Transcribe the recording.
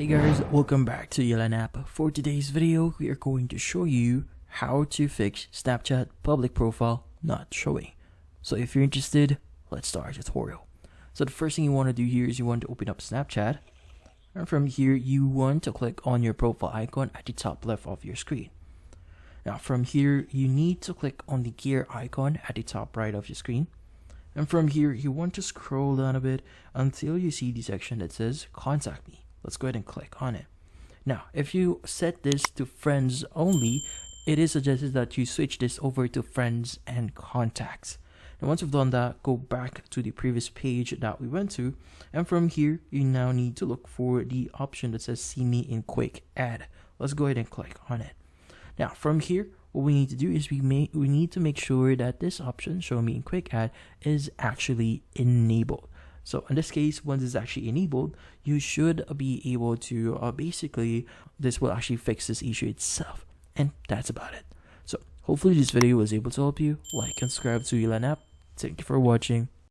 Hey guys, welcome back to Yelan app. For today's video, we are going to show you how to fix Snapchat public profile not showing. So if you're interested, let's start our tutorial. So the first thing you want to do here is you want to open up Snapchat. And from here, you want to click on your profile icon at the top left of your screen. Now from here, you need to click on the gear icon at the top right of your screen. And from here, you want to scroll down a bit until you see the section that says Contact Me. Let's go ahead and click on it. Now, if you set this to friends only, it is suggested that you switch this over to friends and contacts. And once you've done that, go back to the previous page that we went to. And from here, you now need to look for the option that says See Me in Quick Add. Let's go ahead and click on it. Now, from here, what we need to do is we need to make sure that this option, Show Me in Quick Add, is actually enabled. So in this case, once it's actually enabled, you should be able to basically, this will actually fix this issue itself. And that's about it. So hopefully this video was able to help you. Like and subscribe to Yelan app. Thank you for watching.